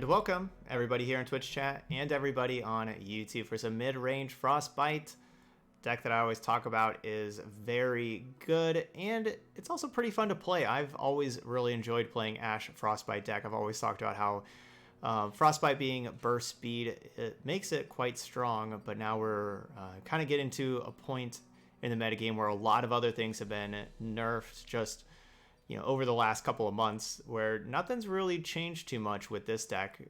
And welcome everybody here in Twitch chat and everybody on YouTube for some Midrange Frostbite. Deck that I always talk about is very good and it's also pretty fun to play. I've always really enjoyed playing Ashe Frostbite deck. I've always talked about how Frostbite being burst speed, it makes it quite strong, but now we're kind of getting to a point in the metagame where a lot of other things have been nerfed just over the last couple of months, where nothing's really changed too much with this deck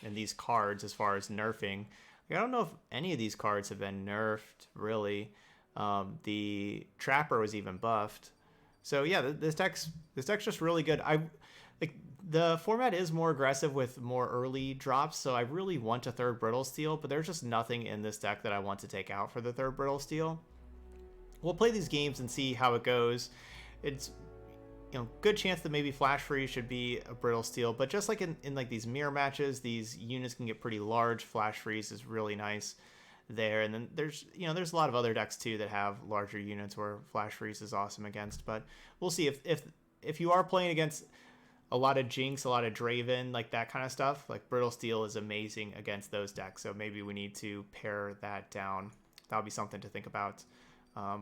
and these cards as far as nerfing. I don't know if any of these cards have been nerfed, really. The Trapper was even buffed. So yeah, this deck's just really good. The format is more aggressive with more early drops, so I really want a third Brittle Steel, but there's just nothing in this deck that I want to take out for the third Brittle Steel. We'll play these games and see how it goes. It's good chance that maybe Flash Freeze should be a Brittle Steel, but just like in like these mirror matches, these units can get pretty large. Flash Freeze is really nice there, and then there's a lot of other decks too that have larger units where Flash Freeze is awesome against. But we'll see if you are playing against a lot of Jinx, a lot of Draven, like that kind of stuff. Like Brittle Steel is amazing against those decks, so maybe we need to pare that down. That'll be something to think about.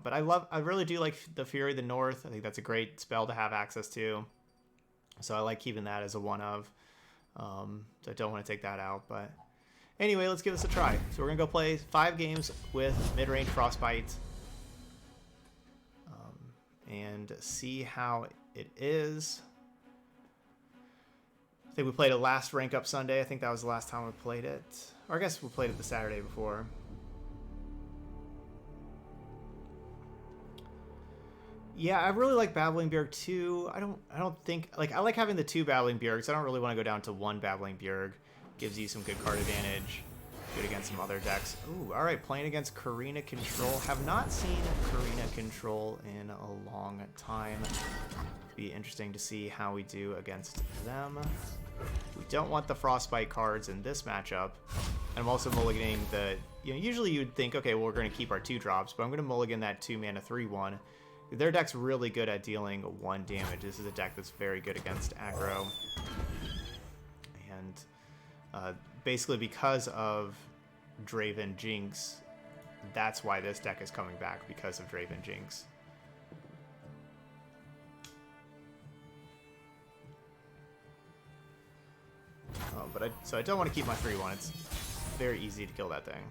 But I really do like the Fury of the North. I think that's a great spell to have access to. So I like keeping that as a one of. So I don't want to take that out. But anyway, let's give this a try. So we're going to go play 5 games with Midrange Frostbite. And see how it is. I think we played it last Rank Up Sunday. I think that was the last time we played it. Or I guess we played it the Saturday before. Yeah, I really like Babbling Bjerg too. I don't think I like having the 2 Babbling Bjergs. I don't really want to go down to 1 Babbling Bjerg. Gives you some good card advantage. Good against some other decks. Ooh, all right, playing against Karina Control. Have not seen Karina Control in a long time. Be interesting to see how we do against them. We don't want the Frostbite cards in this matchup. And I'm also mulliganing the usually you'd think, okay, well, we're going to keep our 2 drops, but I'm going to mulligan that 2 mana 3/1. Their deck's really good at dealing 1 damage. This is a deck that's very good against aggro. And basically because of Draven Jinx, that's why this deck is coming back, because of Draven Jinx. So I don't want to keep my 3/1. It's very easy to kill that thing.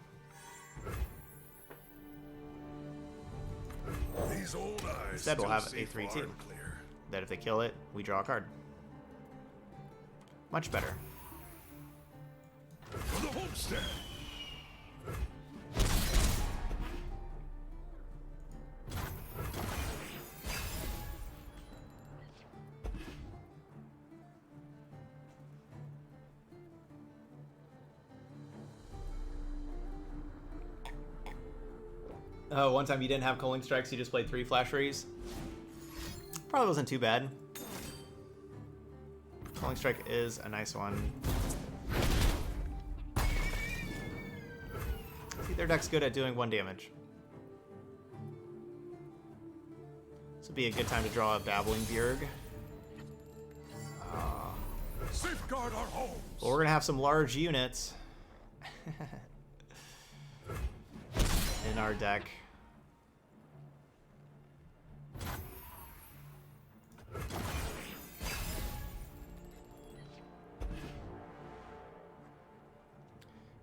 These old eyes Instead, we'll have a 3/2. That if they kill it, we draw a card. Much better. For the homestead. Oh, one time you didn't have Culling Strikes, you just played 3 Flash Freeze? Probably wasn't too bad. Culling Strike is a nice one. See, their deck's good at doing 1 damage. This would be a good time to draw a Babbling Bjerg. Safeguard our homes. But we're going to have some large units in our deck.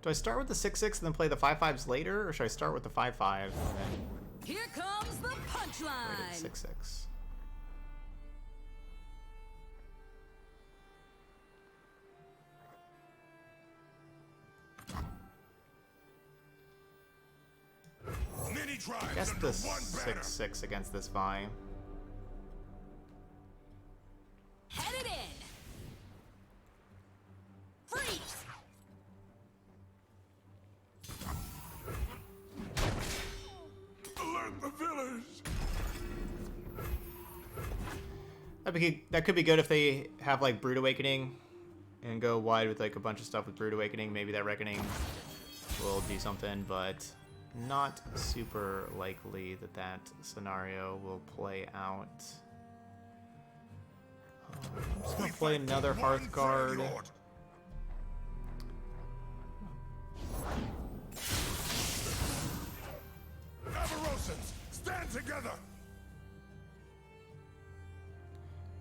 Do I start with the 6/6 and then play the 5/5s later, or should I start with the 5/5 and then here comes the punchline? 6/6? I guess the 6/6 against this Vi. Head it in. Freeze. Alert the village. That could be good if they have like Brood Awakening and go wide with like a bunch of stuff with Brood Awakening. Maybe that Reckoning will do something, but not super likely that scenario will play out. I'm just gonna play another Hearthguard.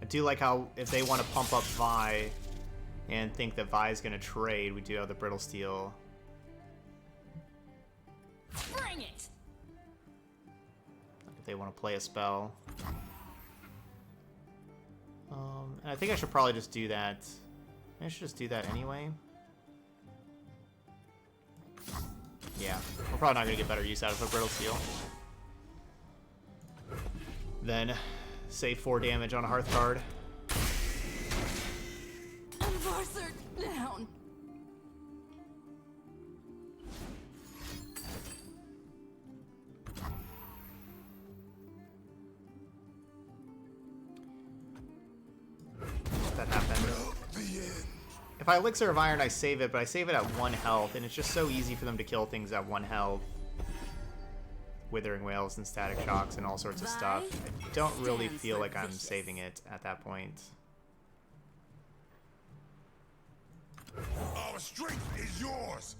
do like how if they want to pump up Vi and think that Vi is going to trade, we do have the Brittle Steel. Bring it. If they want to play a spell. And I think I should probably just do that. I should just do that anyway. Yeah, we're probably not going to get better use out of a Brittle Steel. Then save 4 damage on a Hearth card. Enforcer down. That happened. If I Elixir of Iron, I save it, but I save it at 1 health, and it's just so easy for them to kill things at 1 health. Withering Wails and Static Shocks and all sorts of stuff. I don't really feel like I'm saving it at that point. Our strength is yours.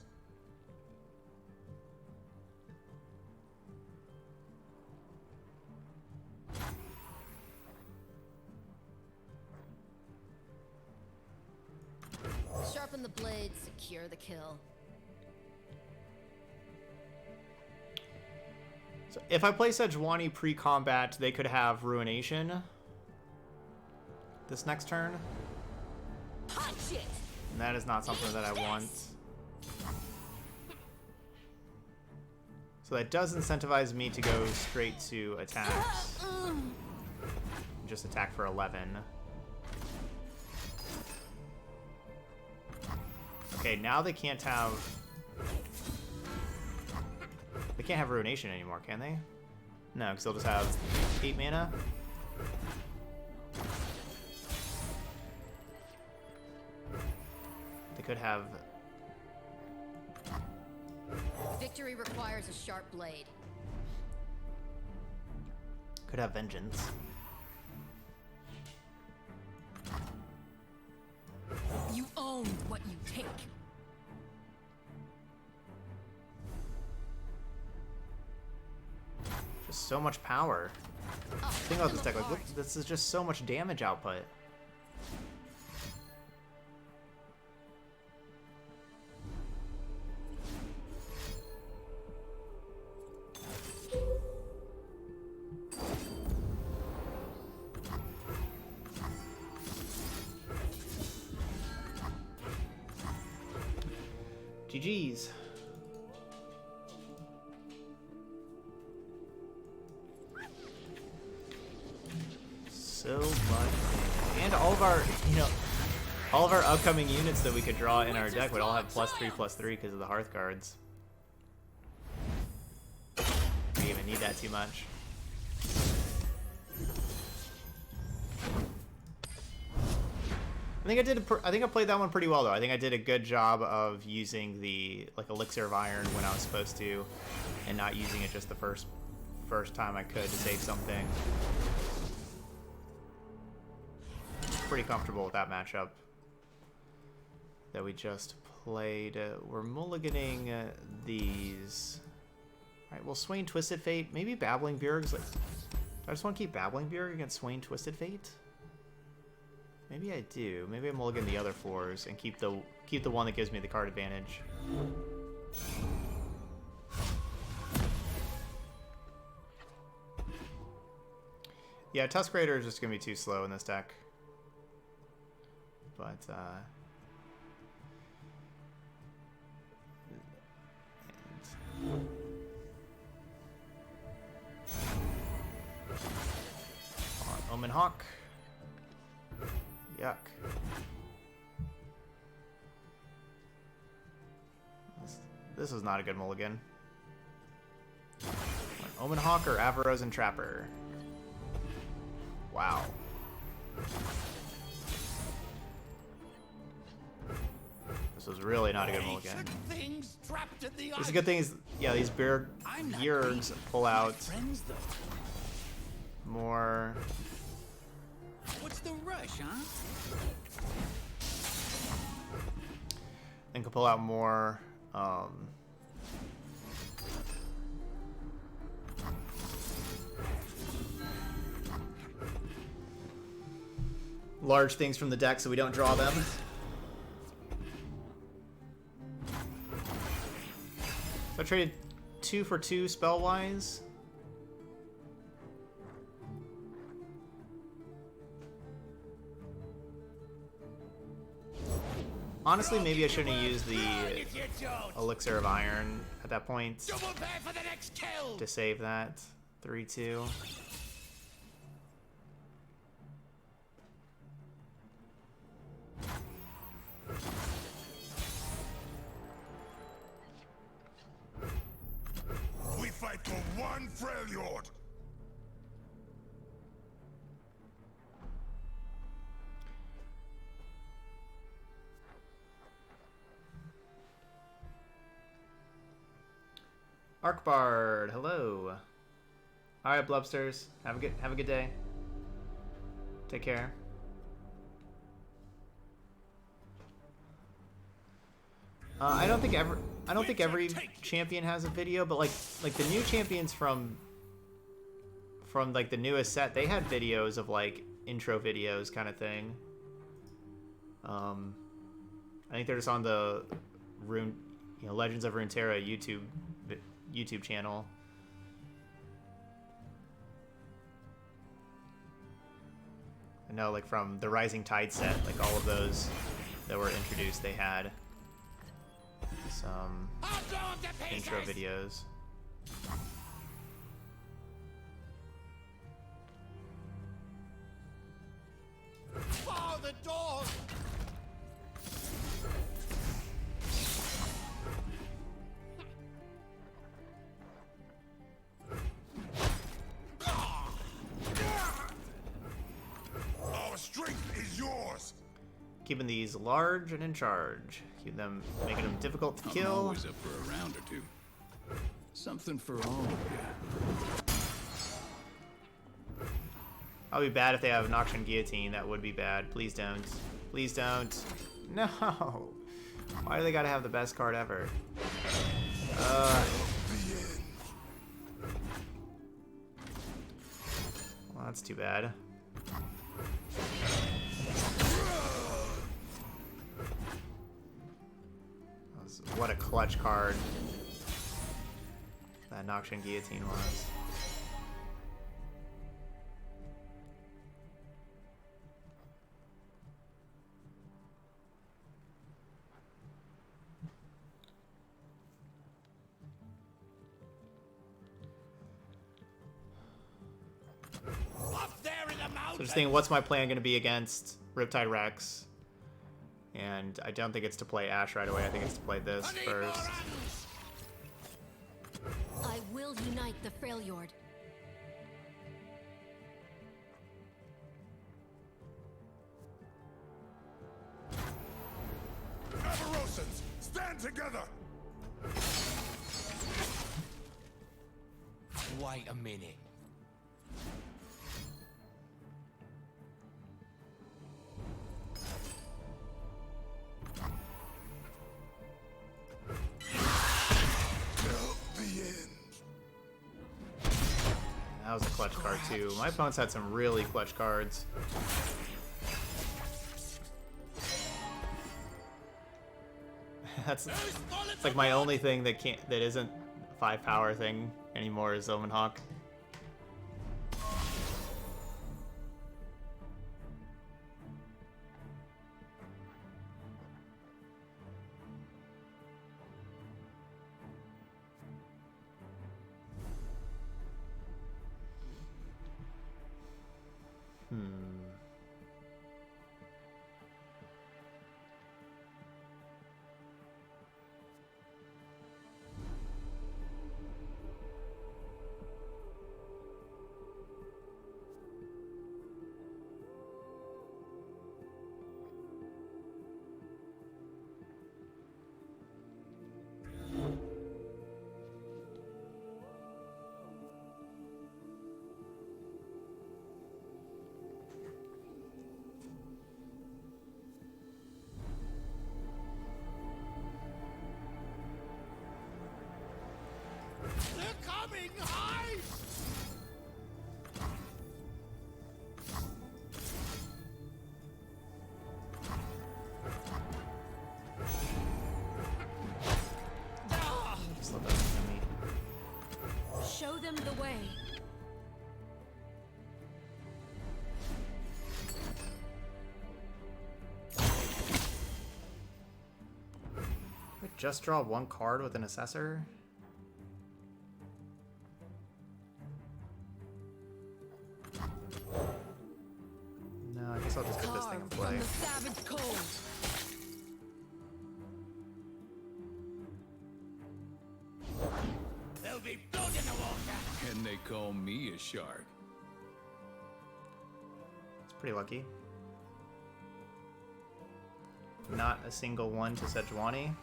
Sharpen the blade, secure the kill. So if I play Sejuani pre-combat, they could have Ruination this next turn. Punch it. And that is not something that I want. So that does incentivize me to go straight to attacks. Just attack for 11. Okay, now they can't have... They can't have Ruination anymore, can they? No, because they'll just have 8 mana. They could have... Victory requires a sharp blade. Could have Vengeance. You own what you take. Just so much power. Think about this deck, like, look, this is just so much damage output. GG's. So much. And all of our, all of our upcoming units that we could draw in our deck would all have +3/+3 because of the Hearth cards. We didn't even need that too much. I think I played that one pretty well though. I think I did a good job of using the Elixir of Iron when I was supposed to, and not using it just the first time I could to save something. Pretty comfortable with that matchup that we just played. We're mulliganing these. All right, well, Swain Twisted Fate, maybe Babbling Bjerg's like. I just want to keep Babbling Bjerg against Swain Twisted Fate. Maybe I do. Maybe I mulligan the other 4s and keep the one that gives me the card advantage. Yeah, Tusk Raider is just gonna be too slow in this deck. But Omen Hawk. Yuck. This was not a good mulligan. Omen Hawk or Avarosan Trapper? Wow. This was really not a good mulligan. This is a good thing is, yeah, these Bjergs pull out more. What's the rush, huh? And can pull out more. large things from the deck so we don't draw them. So I traded 2 for 2 spell-wise. Honestly, maybe I shouldn't have used the Elixir of Iron at that point to save that. 3-2. We fight for one Freljord. Arkbard, hello. All right, Blubsters, have a good day. Take care. I don't think every champion has a video, but like the new champions from like the newest set, they had videos of like intro videos kind of thing. I think they're just on the Legends of Runeterra YouTube channel. I know, like from the Rising Tide set, like all of those that were introduced, they had some intro videos. Oh, the door! Our strength is yours. Keeping these large and in charge. Keep them, making them difficult to I'm kill. always up for a round or two. Something for all of you. I'll be bad if they have Noxian Guillotine. That would be bad. Please don't. Please don't. No. Why do they gotta have the best card ever? Well, that's too bad. What a clutch card that Noxian Guillotine was. Up there in the So mountain. just thinking, what's my plan going to be against Riptide Rex? And I don't think it's to play Ashe right away. I think it's to play this first. I will unite the Freljord. Avarosans, stand together. Wait a minute. That was a clutch card too. My opponent's had some really clutch cards. It's like my only thing that isn't a 5 power thing anymore is Omenhawk. just draw one card with an Assessor? No, I guess I'll just get this thing in play. From the savage cold. There'll be blood in the water. And they call me a shark. It's pretty lucky. Not a single one to Sejuani.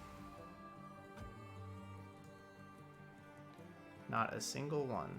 Not a single one.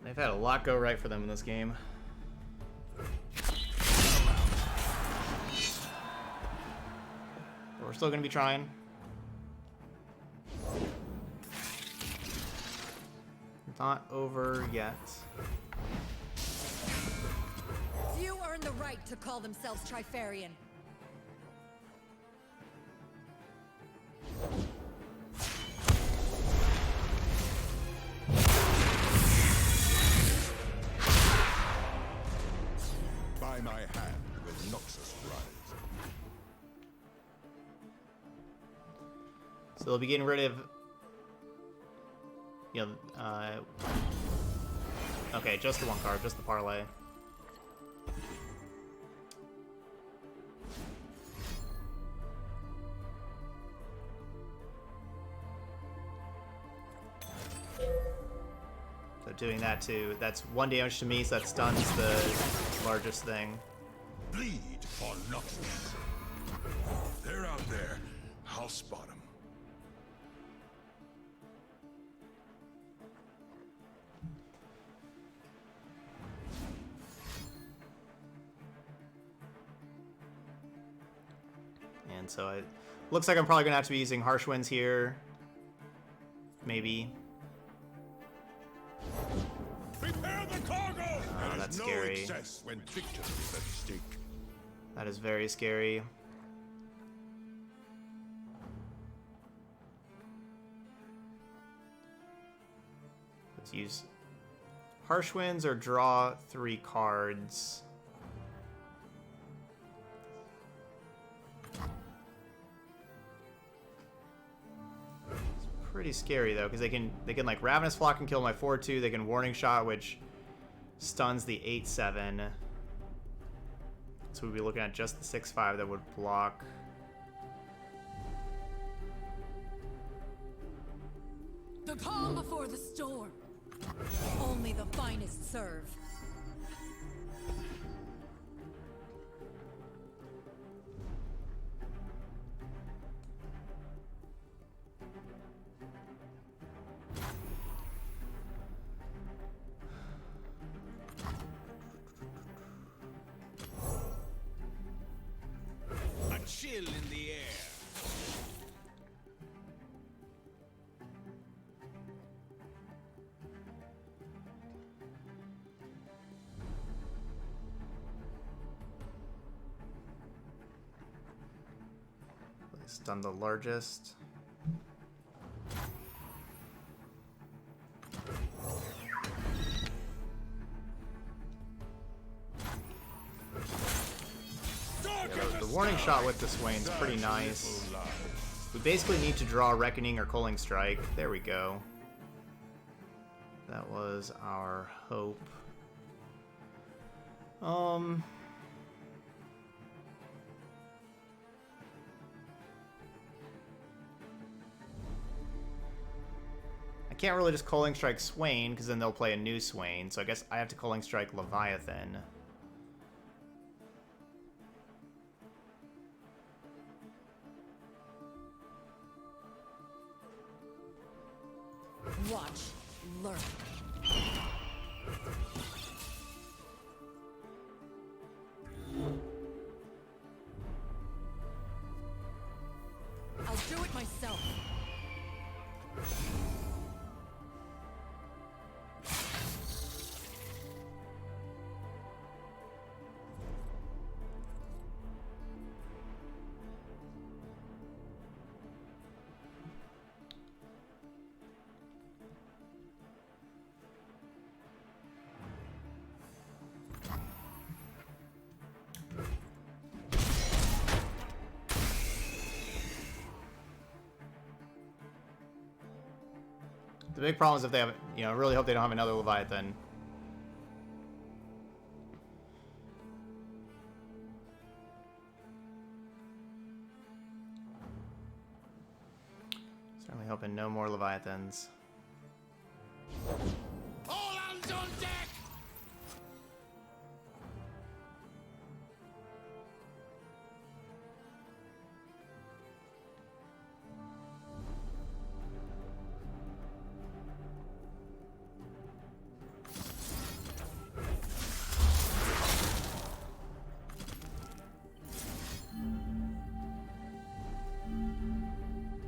They've had a lot go right for them in this game. But we're still going to be trying. Not over yet. Few earn the right to call themselves Trifarian. By my hand will Noxus rise. So they'll be getting rid of... You know, okay, just the one card, just the parlay. So doing that too, that's 1 damage to me, so that stuns the largest thing. Bleed for Noxus. They're out there. I'll spot them. And so it looks like I'm probably going to have to be using Harsh Winds here. Maybe. Prepare the cargo! That's scary. No excess when victory is at stake. That is very scary. Let's use Harsh Winds or draw 3 cards. Pretty scary though, because they can like Ravenous Flock and kill my 4/2. They can Warning Shot, which stuns the 8/7. So we'd be looking at just the 6/5 that would block. The calm before the storm. Only the finest serve. A chill in the air. Stun the largest. The Warning Shot with the Swain's pretty nice. We basically need to draw Reckoning or Culling Strike. There we go. That was our hope. I can't really just Culling Strike Swain, because then they'll play a new Swain, so I guess I have to Culling Strike Leviathan. Watch, learn. I'll do it myself. The big problem is if they have, you know, I really hope they don't have another Leviathan. Certainly hoping no more Leviathans. All hands on deck!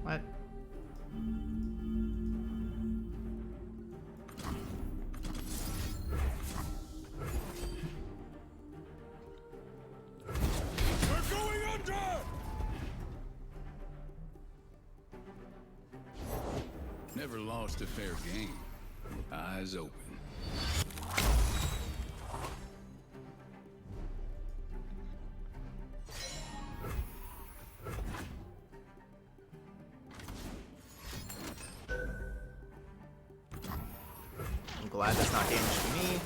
What? We're going under! Never lost a fair game. Eyes open. I'm glad that's not damage to me.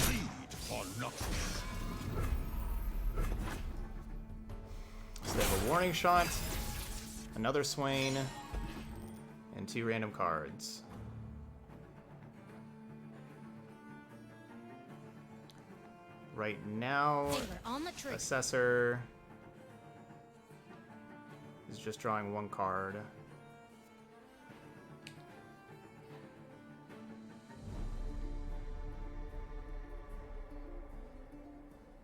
Feed on Noxus. So they have a warning shot, another Swain, and 2 random cards. Right now, Finger on the trigger. Assessor is just drawing 1 card.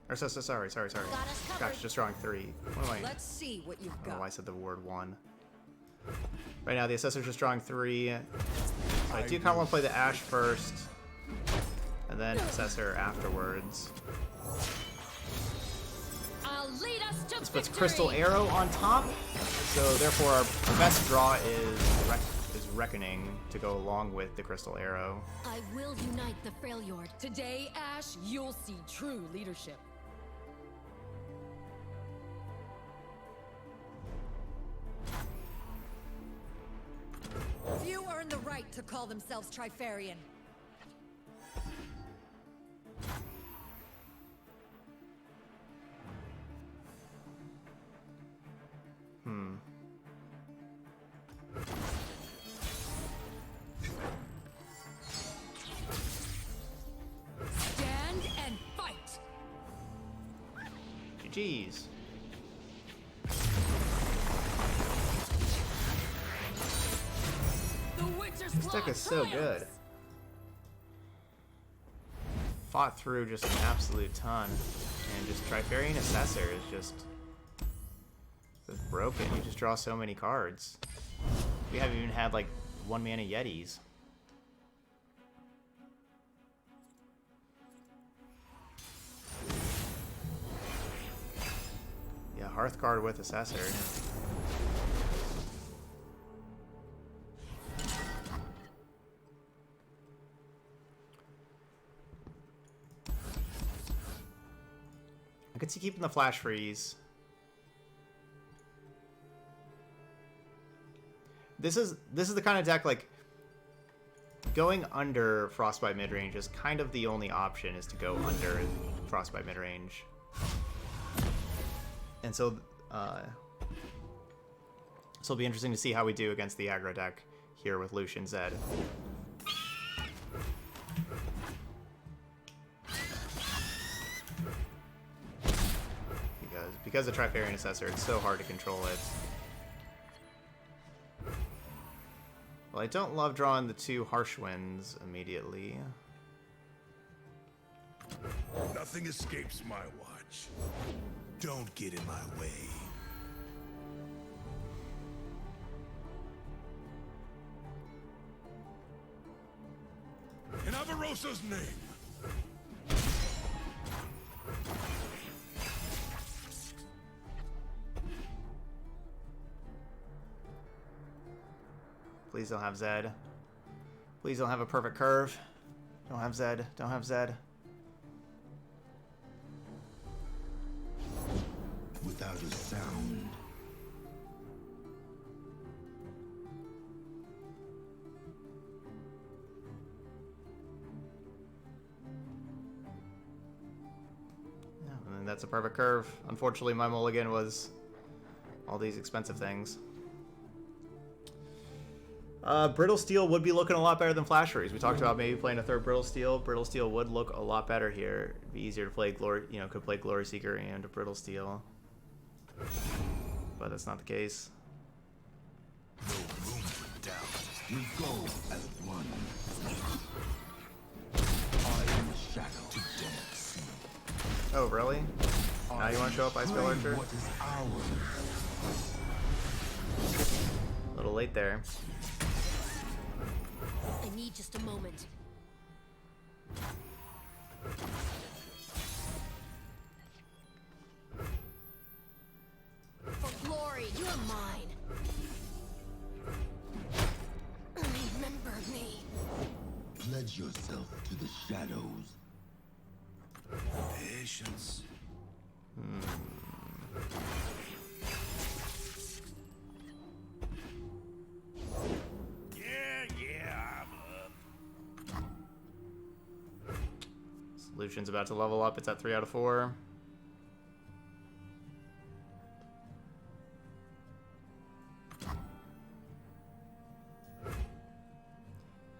Or sorry. Got us covered. Gosh, just drawing 3. What am I? Let's see what you've I don't know got. why I said the word 1. Right now, the Assessor's just drawing 3. So I do kind of want to play the Ashe first, and then Assessor afterwards. I'll lead us to This puts victory. Crystal Arrow on top, so therefore our best draw is Reckoning to go along with the Crystal Arrow. I will unite the Freljord. Today, Ashe, you'll see true leadership. Few earn the right to call themselves Trifarian. Stand and fight! GG's. The Witcher's This Claw deck is so triumphs! good. Fought through just an absolute ton. And just Trifarian Assessor is just broken. You just draw so many cards. We haven't even had like 1-mana Yetis. Yeah, Hearthguard with Assessor. I could see keeping the Flash Freeze. This is the kind of deck, like, going under Frostbite midrange is kind of the only option, is to go under Frostbite midrange. And so it'll be interesting to see how we do against the aggro deck here with Lucian Zed. because of Trifarian Assessor, it's so hard to control it. Well, I don't love drawing the 2 Harsh Winds immediately. Nothing escapes my watch. Don't get in my way. In Avarosa's name. Please don't have Zed. Please don't have a perfect curve. Don't have Zed. Don't have Zed. Without a sound. Yeah, and that's a perfect curve. Unfortunately, my mulligan was all these expensive things. Brittle Steel would be looking a lot better than Flasheries. We talked about maybe playing a 3rd Brittle Steel. Brittle Steel would look a lot better here. It'd be easier to play Glory, you know, could play Glory Seeker and a Brittle Steel. But that's not the case. No room for doubt. We go as one. I am the shadow to dance. Oh, really? Now you want to show up, Ice Veil Archer? What is ours? A little late there. I need just a moment. For glory, you are mine. Remember me. Pledge yourself to the shadows. Patience. Yeah, I'm up. Solution's about to level up. It's at 3 out of 4.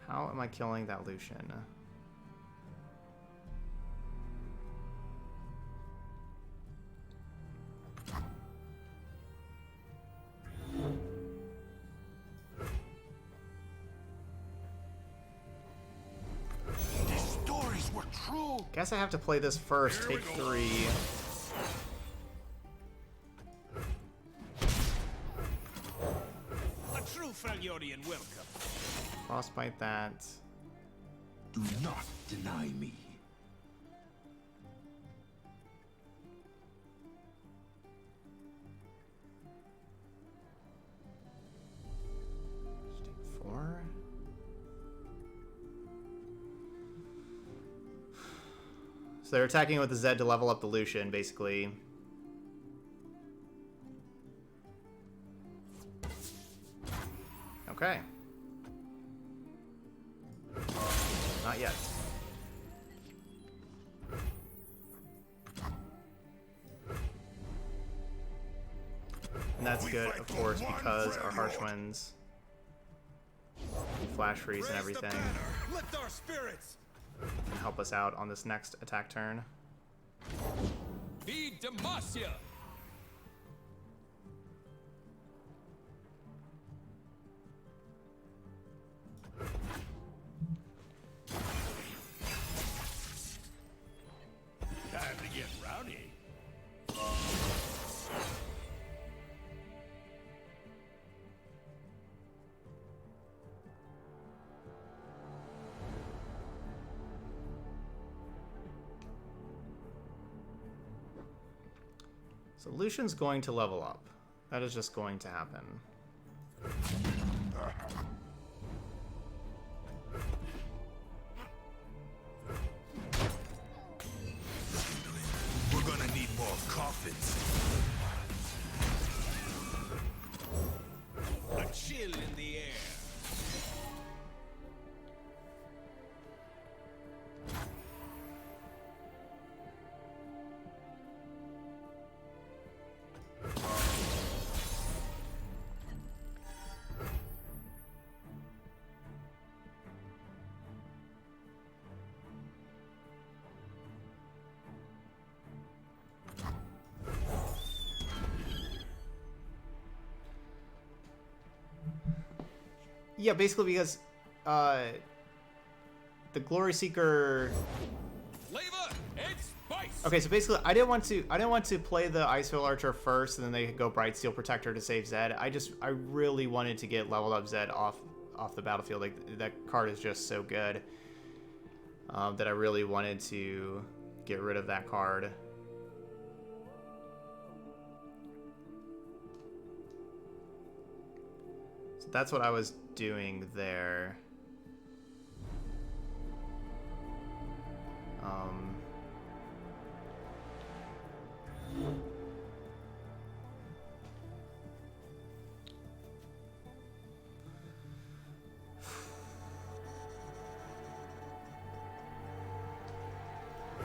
How am I killing that Lucian? These stories were true. Guess I have to play this first. Here Take we go. 3. A true Freljordian welcome. Frostbite that. Do not deny me. Just take 4. So they're attacking with the Zed to level up the Lucian, basically. Okay. Not yet. And that's good, of course, because our Harsh Winds, Flash Freeze, and everything Lift our spirits. can help us out on this next attack turn. Be Demacia. Time to get rowdy. So Lucian's going to level up. That is just going to happen. We're gonna need more coffins. A chill in the air. Yeah, basically because the Glory Seeker. Flavor and spice. Okay, so basically, I didn't want to play the Icefield Archer first, and then they could go Bright Steel Protector to save Zed. I really wanted to get leveled up Zed off the battlefield. Like, that card is just so good that I really wanted to get rid of that card. So that's what I was doing there.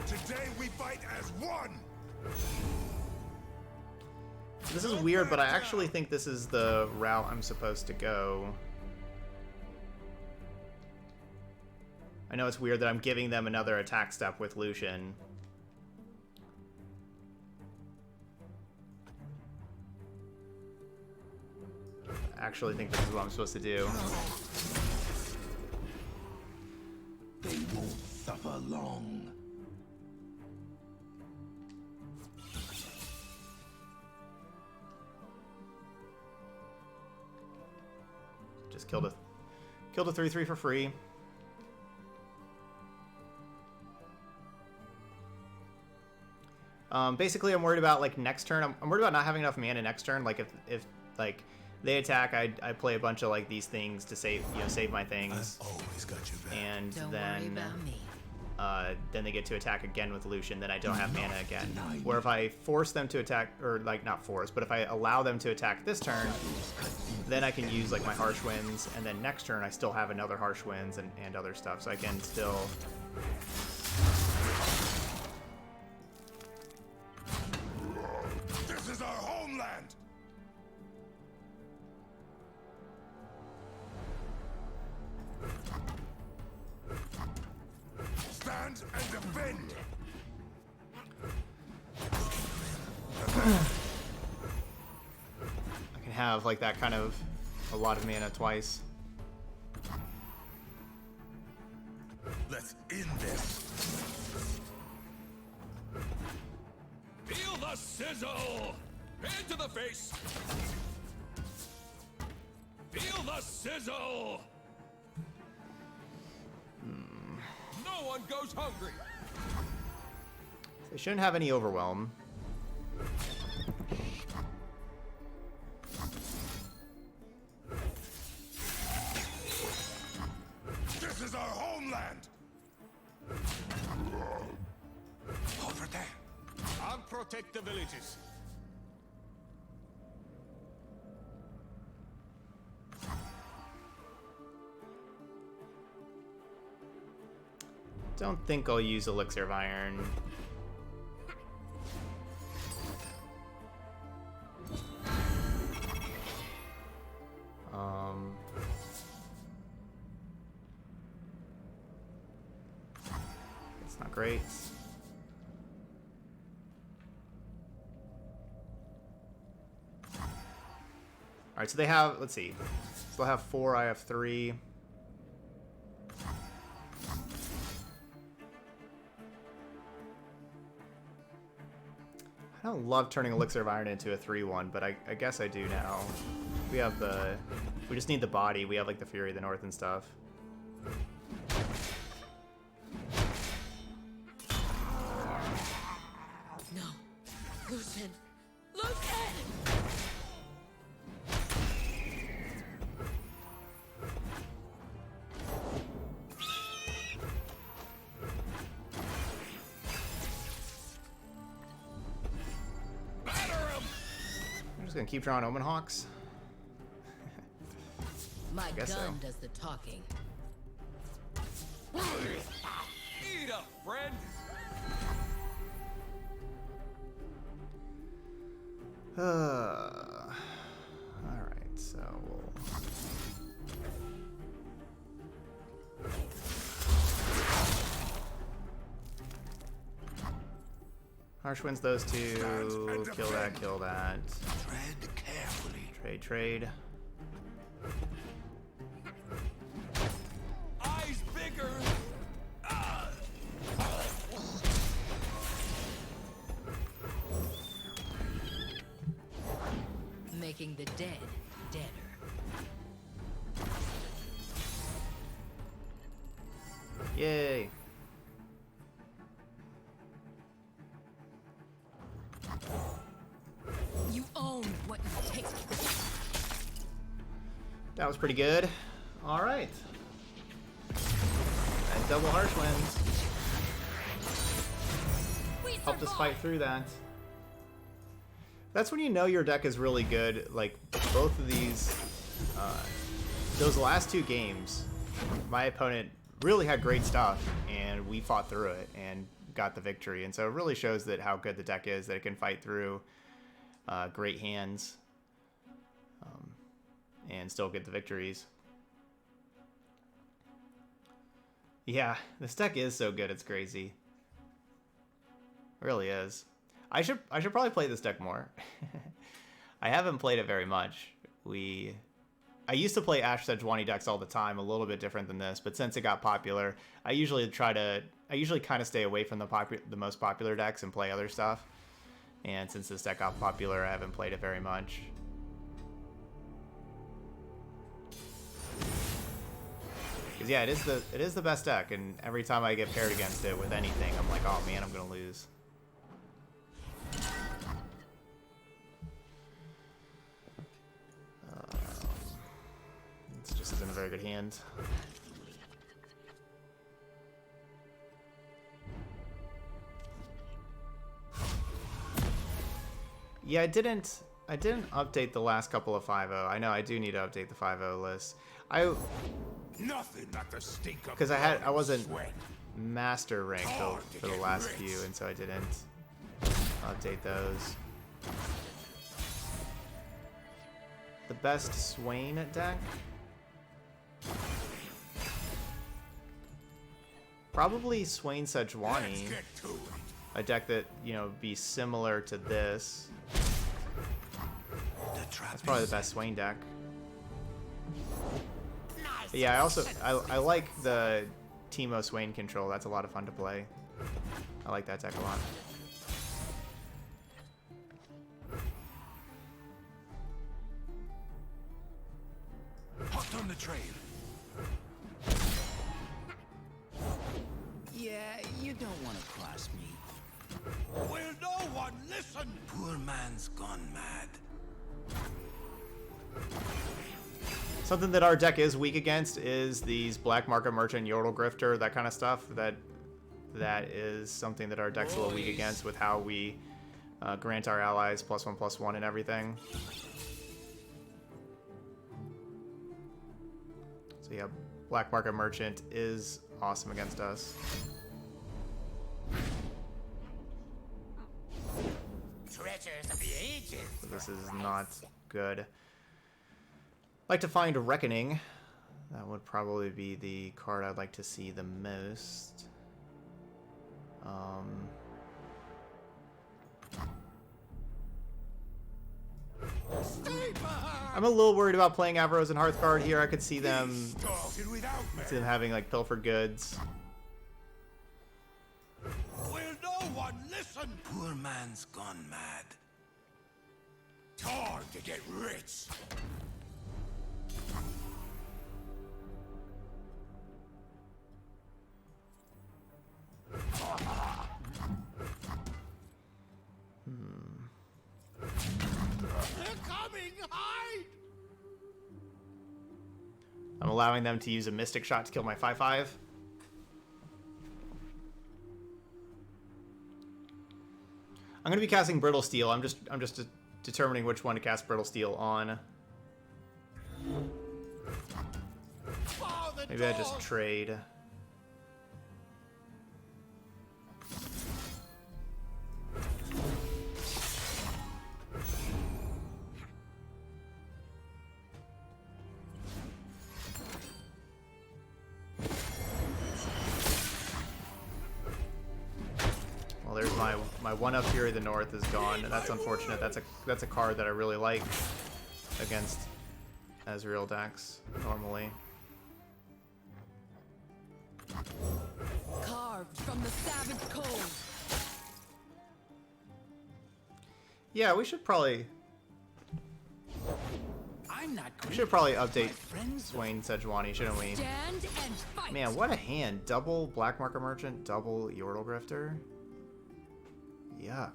Today we fight as one. This is weird, but I actually think this is the route I'm supposed to go. I know it's weird that I'm giving them another attack step with Lucian. I actually think this is what I'm supposed to do. They won't suffer long. Just killed a 3/3 for free. Basically, I'm worried about, like, next turn. I'm worried about not having enough mana next turn. Like, if like they attack, I play a bunch of, like, these things to save my things. I've always got your back. And Don't worry about me. then they get to attack again with Lucian, then I don't have mana again. Where if I force them to attack, or, like, not force, but if I allow them to attack this turn, then I can use, like, my Harsh Winds, and then next turn I still have another Harsh Winds and other stuff, so I can still... This is our homeland. Stand and defend. I can have, like, that kind of a lot of mana twice. Let's end this. Feel the sizzle. Hand to the face. Feel the sizzle. No one goes hungry. They shouldn't have any Overwhelm. This is our homeland. Over there. I'll protect the villages. Don't think I'll use Elixir of Iron. It's not great. Alright, so they have, let's see. So they'll have 4, I have 3. I don't love turning Elixir of Iron into a 3/1, but I guess I do now. We have the... We just need the body. We have, like, the Fury of the North and stuff. No. Lucian! Lucian! I'm just gonna keep drawing Omen Hawks. My guess gun so. does the talking. Eat up, friend. Alright, so we'll... Harsh wins those two. Kill that, kill that. Tread carefully. Trade. dead, deader. Yay. You own what you take. That was pretty good. All right. And double harsh winds. We Helped us survive. fight through that. That's when you know your deck is really good. Like, both of these, those last two games, my opponent really had great stuff, and we fought through it and got the victory. And so it really shows that how good the deck is, that it can fight through great hands and still get the victories. Yeah, this deck is so good, it's crazy. It really is. I should probably play this deck more. I haven't played it very much. I used to play Ashe Sejuani decks all the time, a little bit different than this, but since it got popular, I usually kind of stay away from the most popular decks and play other stuff. And since this deck got popular, I haven't played it very much. Because yeah, it is the best deck, and every time I get paired against it with anything, I'm like, oh man, I'm gonna lose. This just isn't a very good hand. Yeah, I didn't update the last couple of 5.0. I know I do need to update the 5.0 list. Nothing but the stink of Because I wasn't sweat. master ranked for the last few, and so I didn't update those. The best Swain deck? Probably Swain Sejuani. Let's get to it. A deck that, you know, be similar to this. That's probably the best Swain deck. But yeah, I like the Teemo Swain control. That's a lot of fun to play. I like that deck a lot. Hooked on the trail. Yeah, you don't want to cross me. Will no one listen? Poor man's gone mad. Something that our deck is weak against is these Black Market Merchant, Yordle Grifter, that kind of stuff. That is something that our deck's a little weak against with how we grant our allies +1/+1 and everything. So yeah, Black Market Merchant is awesome against us. Treasures of the ages. So this is not good. Like to find Reckoning. That would probably be the card I'd like to see the most. I'm a little worried about playing Avaros and Hearthguard here. I could see them, Started without me. having like pilfered goods. Will no one listen? Poor man's gone mad. Time to get rich. They're coming! Hide! I'm allowing them to use a Mystic Shot to kill my 5/5. I'm gonna be casting Brittle Steel. I'm just determining which one to cast Brittle Steel on. Maybe I just trade. Well, there's my 1-up Fury of the North is gone. That's unfortunate. That's a card that I really like against Ezreal decks normally. Carved from the savage cold. Yeah, we should probably not We great. should probably update friends Swain Sejuani, shouldn't we? Stand and fight. Man, what a hand. Double Black Market Merchant, double Yordle Grifter. Yuck.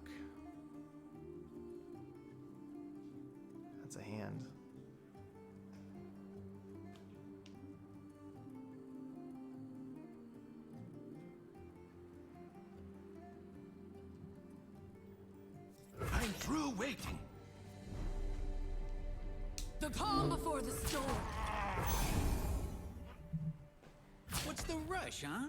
That's a hand. I'm through waiting. The calm before the storm. What's the rush, huh?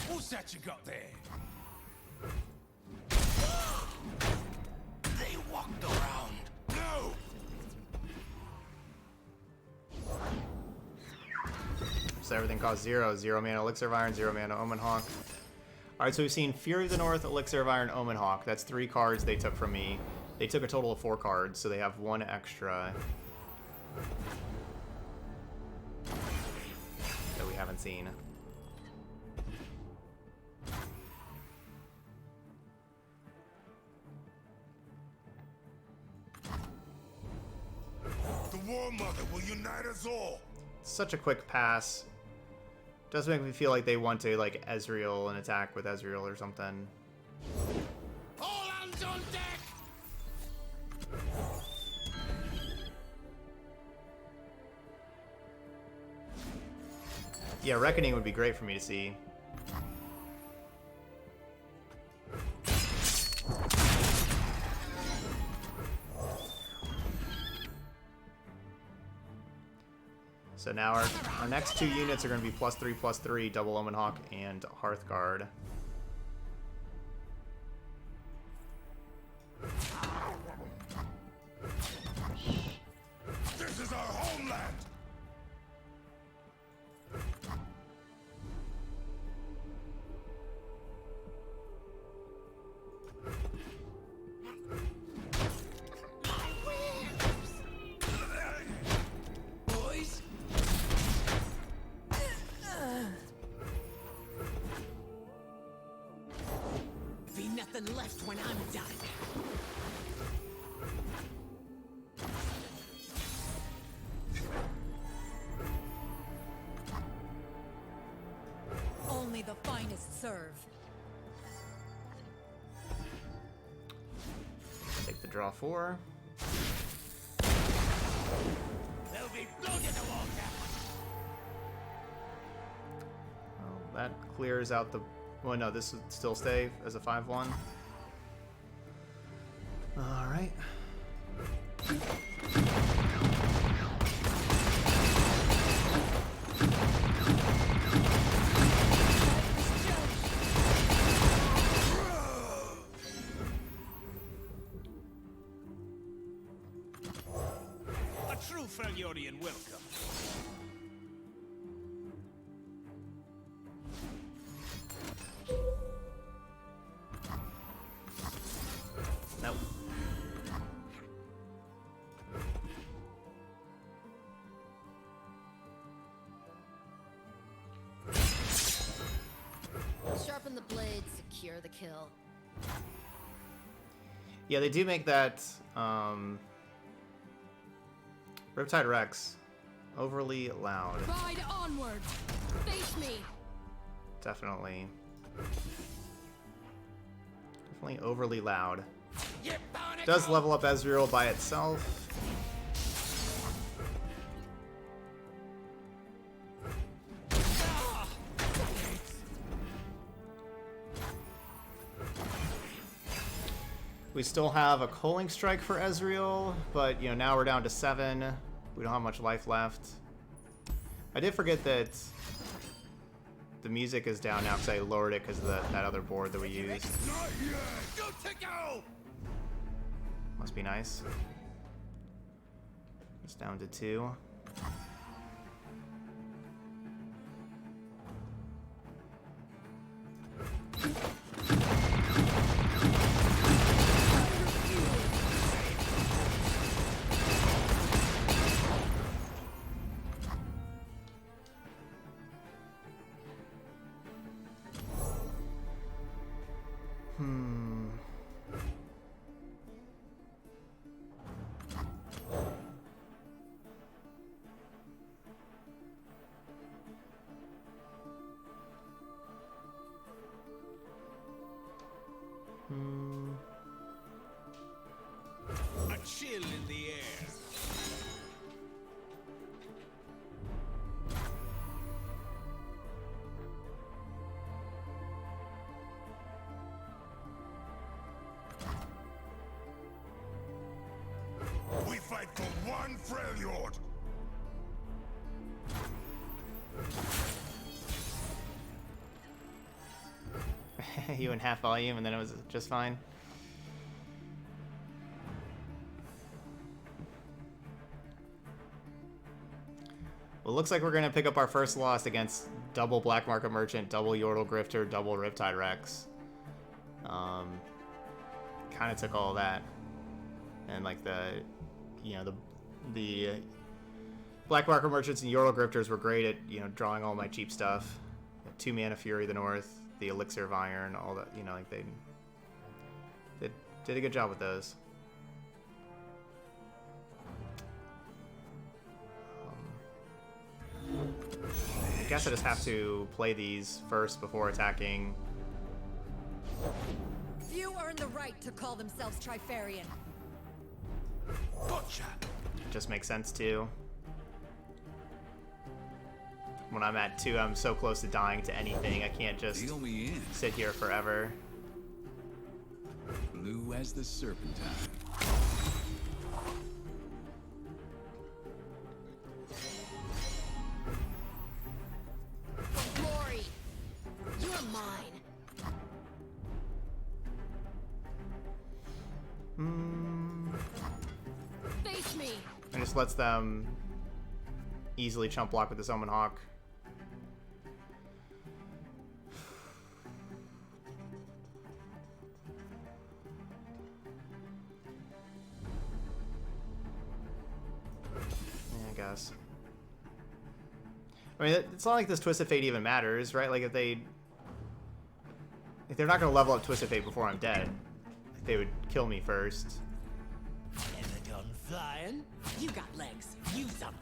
What's that you got there? They walked around. No! So everything costs 0. 0 mana Elixir of Iron, 0 mana Omen Hawk. Alright, so we've seen Fury of the North, Elixir of Iron, Omen Hawk. That's 3 cards they took from me. They took a total of 4 cards, so they have 1 extra that we haven't seen. The War Mother will unite us all. Such a quick pass. Does make me feel like they want to like Ezreal and attack with Ezreal or something. All hands on deck! Yeah, Reckoning would be great for me to see. So now our next 2 units are going to be +3/+3, double Omen Hawk and Hearthguard. This is our homeland! Boys? Be nothing left when I'm done. Only the finest serve. Take the draw 4. They'll be blood in the water! Well, that clears out the... Well, no, this would still stay as a 5/1. Alright. A true Freljordian welcome. Nope. Sharpen the blade, secure the kill. Yeah, they do make that Riptide Rex overly loud. Ride onward. Face me. Definitely. Definitely overly loud. Does level up Ezreal by itself. We still have a Culling Strike for Ezreal, but you know, now we're down to 7. We don't have much life left. I did forget that the music is down now because I lowered it because of that other board that we used. Not yet! Go to go! Must be nice. It's down to 2. chill in the air. We fight for one Freljord. You in half volume, and then it was just fine. Well, it looks like we're going to pick up our first loss against double Black Market Merchant, double Yordle Grifter, double Riptide Rex. Kind of took all of that. And like the Black Market Merchants and Yordle Grifters were great at, drawing all my cheap stuff. 2 Mana Fury the North, the Elixir of Iron, all that, like they did a good job with those. I guess I just have to play these first before attacking. Few earn the right to call themselves Trifarian. Gotcha. Just makes sense too. When I'm at 2, I'm so close to dying to anything. I can't just Deal me in. sit here forever. Blue as the Serpentine. Glory, you are mine. Face me. And just lets them easily chump block with this Omen Hawk. Yeah, I guess. I mean, it's not like this Twisted Fate even matters, right? Like, if they're not going to level up Twisted Fate before I'm dead, they would kill me first. Ever gone flying? You got legs. Use them.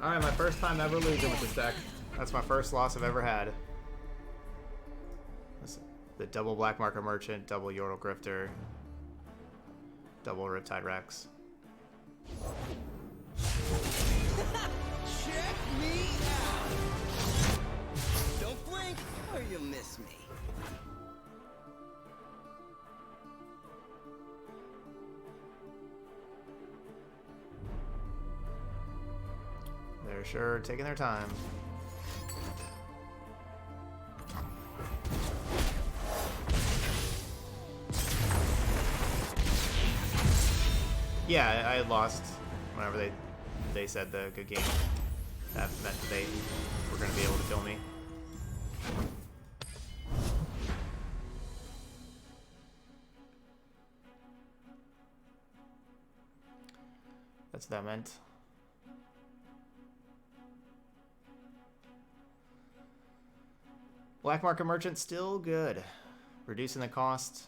Alright, my first time ever losing with this deck. That's my first loss I've ever had. The double Black Market Merchant, double Yordle Grifter, double Riptide Rex. Check me out! Don't blink or you'll miss me. They're sure taking their time. Yeah, I had lost whenever they said the good game. That meant that they were going to be able to kill me. That's what that meant. Black Market Merchant still good. Reducing the cost.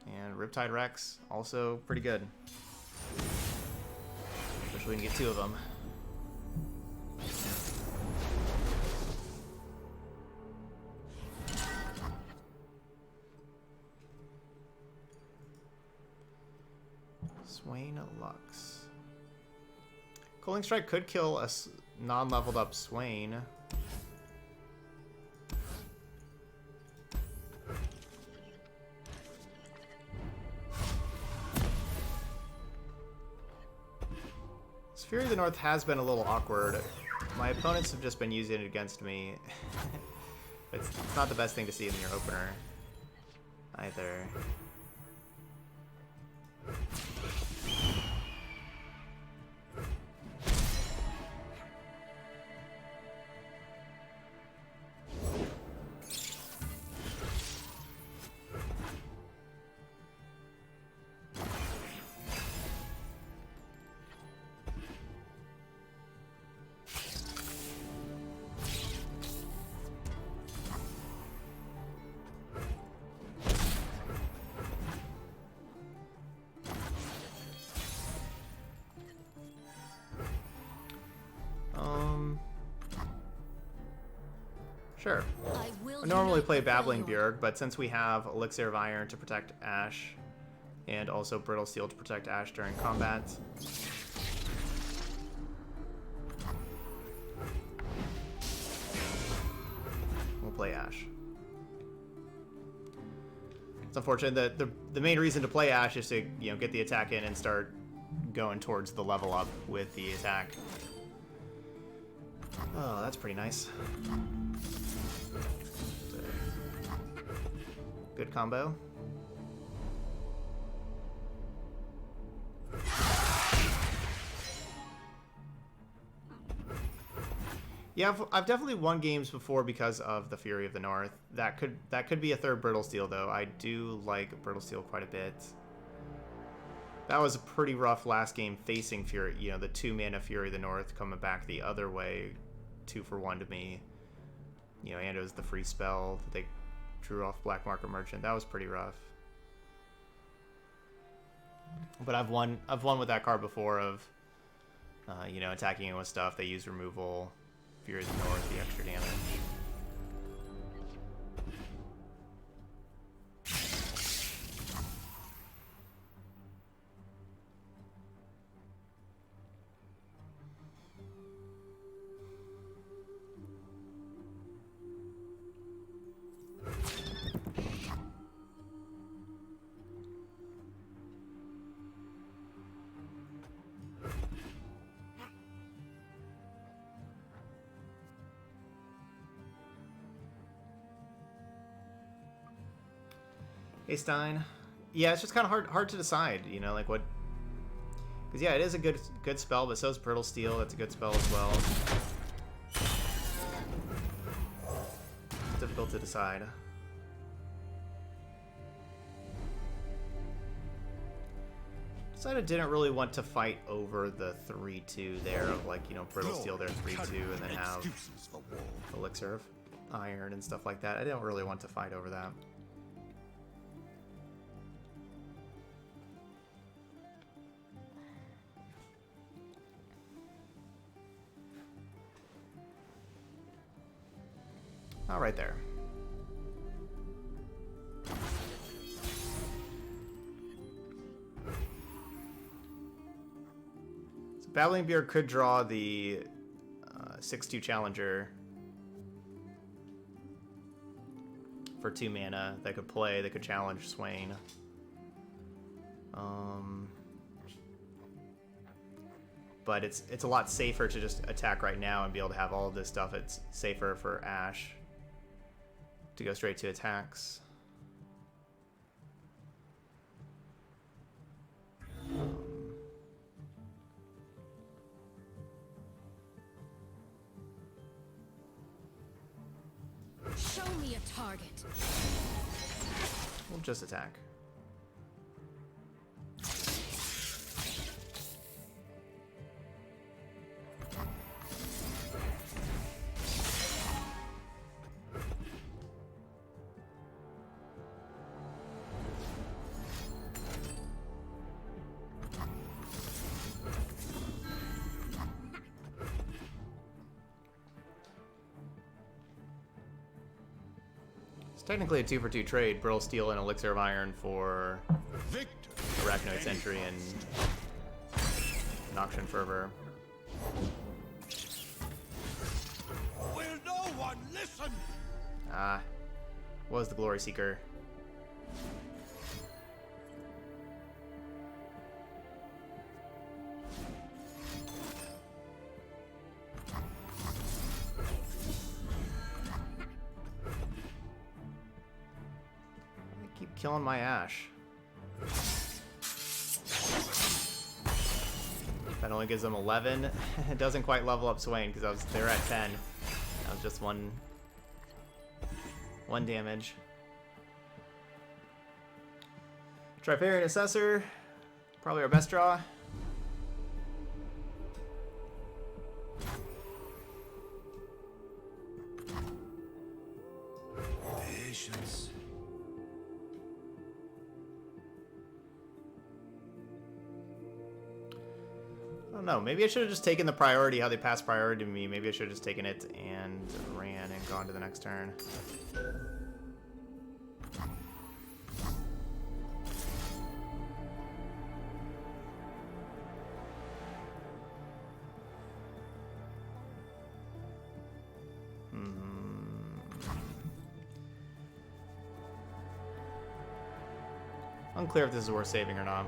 And Riptide Rex also pretty good. Wish we can get 2 of them. Swain Lux. Cooling Strike could kill a non-leveled up Swain. Fury of the North has been a little awkward. My opponents have just been using it against me. It's not the best thing to see in your opener either. Sure. I will I normally unite play the Babbling Freljord. Bjerg, but since we have Elixir of Iron to protect Ashe, and also Brittle Steel to protect Ashe during combat, we'll play Ashe. It's unfortunate that the main reason to play Ashe is to, you know, get the attack in and start going towards the level up with the attack. Oh, that's pretty nice. Good combo. Yeah, I've definitely won games before because of the Fury of the North. That could be a third Brittle Steel though. I do like Brittle Steel quite a bit. That was a pretty rough last game facing Fury. You know, the 2-mana Fury of the North coming back the other way, 2-for-1 to me. You know, and it was the free spell that they drew off Black Market Merchant. That was pretty rough. But I've won with that card before of, you know, attacking it with stuff. They use removal, Fury of the North, the extra damage. Hey Stein, yeah, it's just kind of hard to decide, you know, like what, because yeah, it is a good spell, but so is Brittle Steel. That's a good spell as well. It's difficult to decide. Decided didn't really want to fight over the 3-2 there of, like, you know, Brittle Steel there 3-2 and then have Elixir of Iron and stuff like that. I didn't really want to fight over that. Oh, right there. So Babbling Bjerg could draw the 6-2 Challenger for 2 mana. They could play. They could challenge Swain. But it's a lot safer to just attack right now and be able to have all of this stuff. It's safer for Ashe to go straight to attacks. Show me a target. We'll just attack. Technically a 2-for-2 trade, Brittle Steel and Elixir of Iron for Arachnoid Sentry and Noxian Fervor. Will no one listen? Ah, was the Glory Seeker. Killing my Ashe. That only gives them 11. It doesn't quite level up Swain because they're at 10. That was just one damage. Trifarian Assessor, probably our best draw. Patience. I don't know. Maybe I should have just taken the priority, how they passed priority to me. Maybe I should have just taken it and ran and go on to the next turn. Unclear if this is worth saving or not.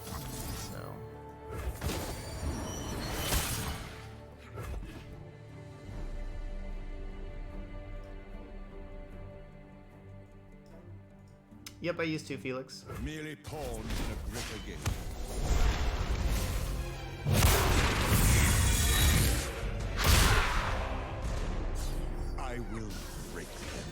So. Yep, I used to, Felix. Merely pawns in a greater game. I will break them.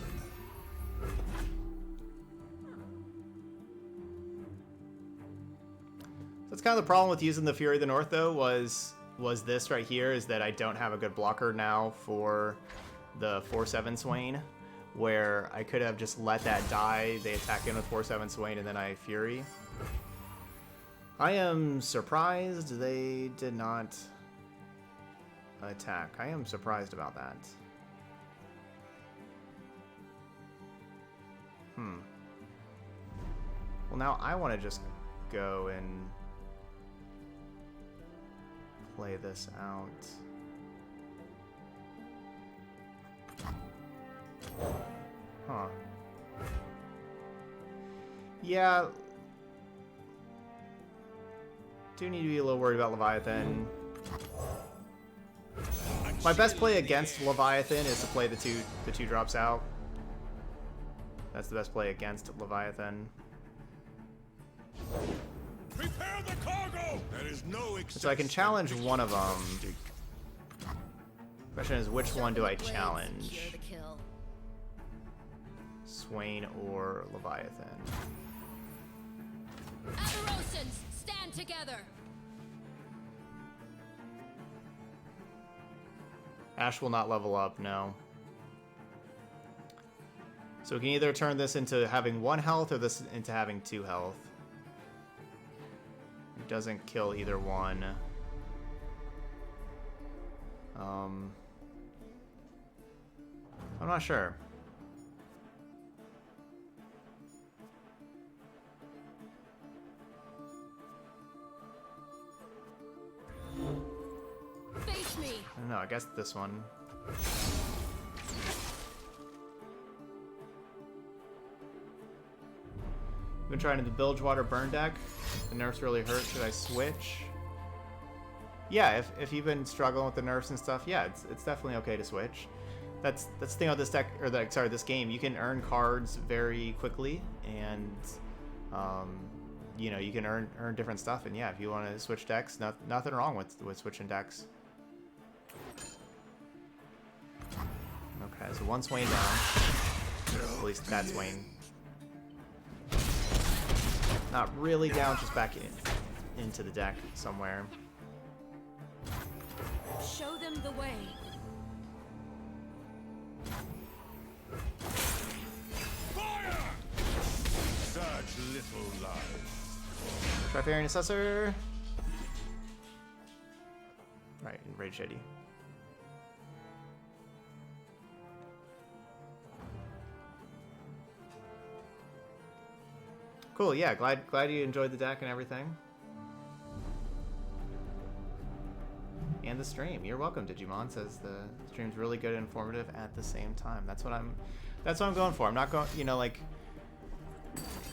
That's kind of the problem with using the Fury of the North, though, was this right here, is that I don't have a good blocker now for the 4/7 Swain, where I could have just let that die, they attack in with 4/7 Swain, and then I Fury. I am surprised they did not attack. I am surprised about that. Well, now I want to just go and play this out. Huh. Yeah. Do need to be a little worried about Leviathan. My best play against Leviathan is to play the two drops out. That's the best play against Leviathan. Prepare the cargo! There is no So I can challenge one of them. Question is, which one do I challenge? Swain or Leviathan? Avarosans, stand together. Ashe will not level up, no. So we can either turn this into having 1 health or this into having 2 health. It doesn't kill either one. I'm not sure. Face me. I don't know, I guess this one. Been trying to Bilgewater burn deck. The nerfs really hurt. Should I switch? Yeah, if you've been struggling with the nerfs and stuff, yeah, it's definitely okay to switch. That's the thing about this deck, or this game. You can earn cards very quickly, and you know, you can earn different stuff. And yeah, if you want to switch decks, nothing wrong with switching decks. Okay, so 1 Swain down. At least that Swain. Not really down, just back into the deck somewhere. Show them the way. fire! Such little lives. Trifarian Assessor. Right, and Rage Shady. Cool, yeah, glad you enjoyed the deck and everything. And the stream. You're welcome, Digimon. Says the stream's really good and informative at the same time. That's what I'm going for. I'm not going, you know, like,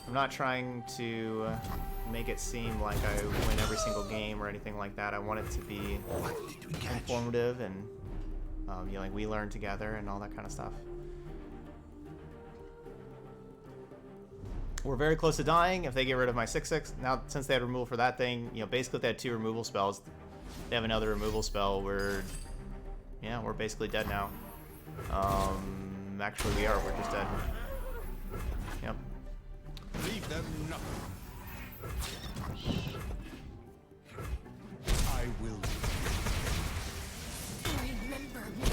I'm not trying to make it seem like I win every single game or anything like that. I want it to be informative and you know, like, we learn together and all that kind of stuff. We're very close to dying if they get rid of my 6/6. Now, since they had removal for that thing, you know, basically if they had 2 removal spells, they have another removal spell. We're basically dead now. Actually we are. We're just dead. Yep. Leave them nothing. I will. Remember me.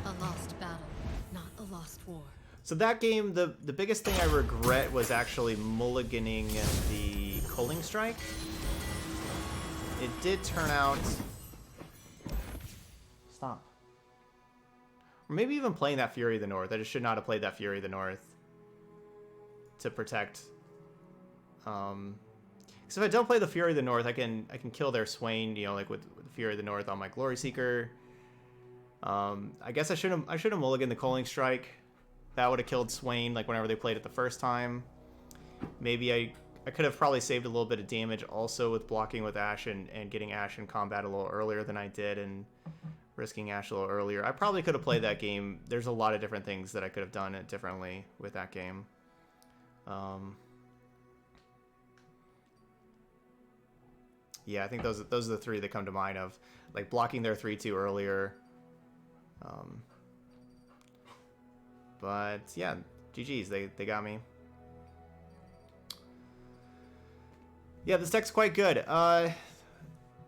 A lost battle, not a lost war. So that game, the biggest thing I regret was actually mulliganing the Culling Strike. it did turn out... Stop. Or maybe even playing that Fury of the North. I just should not have played that Fury of the North to protect. Because if I don't play the Fury of the North, I can kill their Swain, you know, like with the Fury of the North on my Glory Seeker. I guess I should have mulliganed the Culling Strike. That would have killed Swain, like whenever they played it the first time. Maybe I could have probably saved a little bit of damage also with blocking with Ashe and getting Ashe in combat a little earlier than I did and risking Ashe a little earlier. I probably could have played that game. There's a lot of different things that I could have done it differently with that game. Yeah, I think those are the three that come to mind of like blocking their 3-2 earlier. But yeah, GG's, they got me. Yeah, this deck's quite good.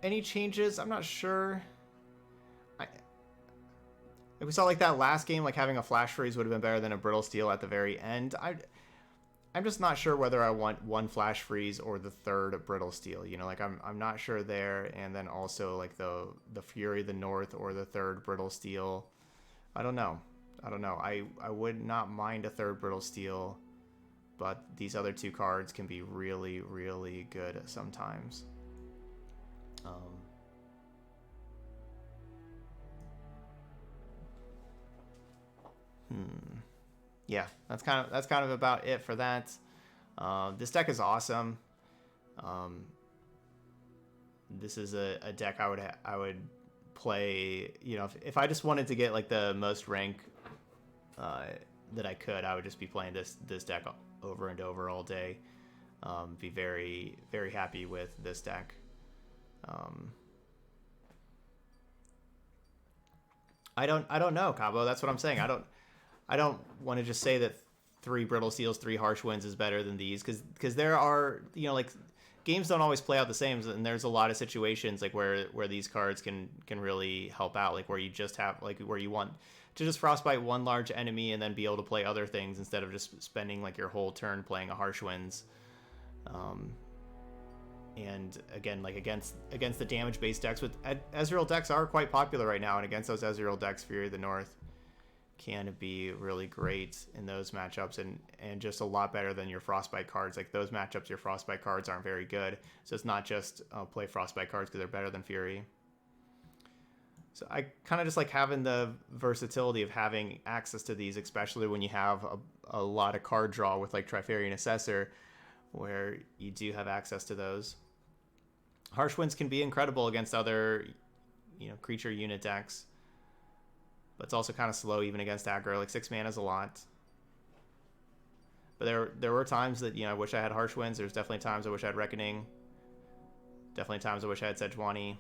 Any changes? I'm not sure. Like we saw like that last game, like having a Flash Freeze would have been better than a Brittle Steel at the very end. I'm just not sure whether I want one Flash Freeze or the third Brittle Steel. You know, like I'm not sure there. And then also like the Fury of the North or the third Brittle Steel. I don't know. I would not mind a third Brittle Steel, but these other two cards can be really, really good sometimes. Yeah, that's kind of about it for that. This deck is awesome. This is a deck I would play. You know, if I just wanted to get like the most rank that I could, I would just be playing this deck over and over all day. Be very, very happy with this deck. I don't know, Cabo. That's what I'm saying. I don't want to just say that 3 Brittle Steels, 3 Harsh Winds is better than these, because there are, you know, like games don't always play out the same, and there's a lot of situations like where these cards can really help out, like where you just have like where you want to just Frostbite one large enemy and then be able to play other things instead of just spending like your whole turn playing a Harsh Winds. And again, like against the damage based decks, with Ezreal decks are quite popular right now, and against those Ezreal decks, Fury of the North can be really great in those matchups, and just a lot better than your Frostbite cards. Like those matchups, your Frostbite cards aren't very good, so it's not just play Frostbite cards because they're better than Fury. So I kind of just like having the versatility of having access to these, especially when you have a lot of card draw with like Trifarian Assessor, where you do have access to those. Harsh Winds can be incredible against other, you know, creature unit decks, but it's also kind of slow even against aggro. Like 6 mana is a lot. But there were times that, you know, I wish I had Harsh Winds. There's definitely times I wish I had Reckoning. Definitely times I wish I had Sejuani.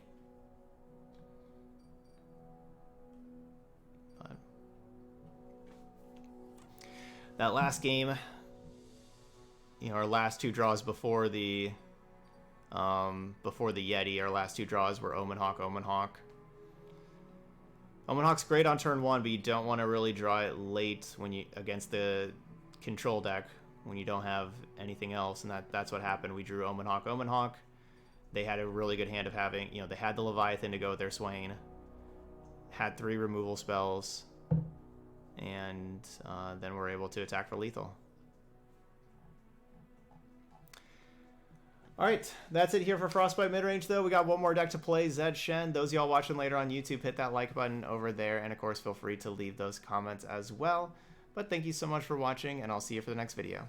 But that last game, you know, our last 2 draws before the Yeti, our last 2 draws were Omen Hawk. Omen Hawk's great on turn 1, but you don't want to really draw it late when you against the control deck when you don't have anything else, and that's what happened. We drew Omen Hawk. They had a really good hand of having, you know, they had the Leviathan to go with their Swain, had 3 removal spells, and then were able to attack for lethal. Alright, that's it here for Frostbite Midrange, though. We got one more deck to play, Zed Shen. Those of y'all watching later on YouTube, hit that like button over there, and of course, feel free to leave those comments as well. But thank you so much for watching, and I'll see you for the next video.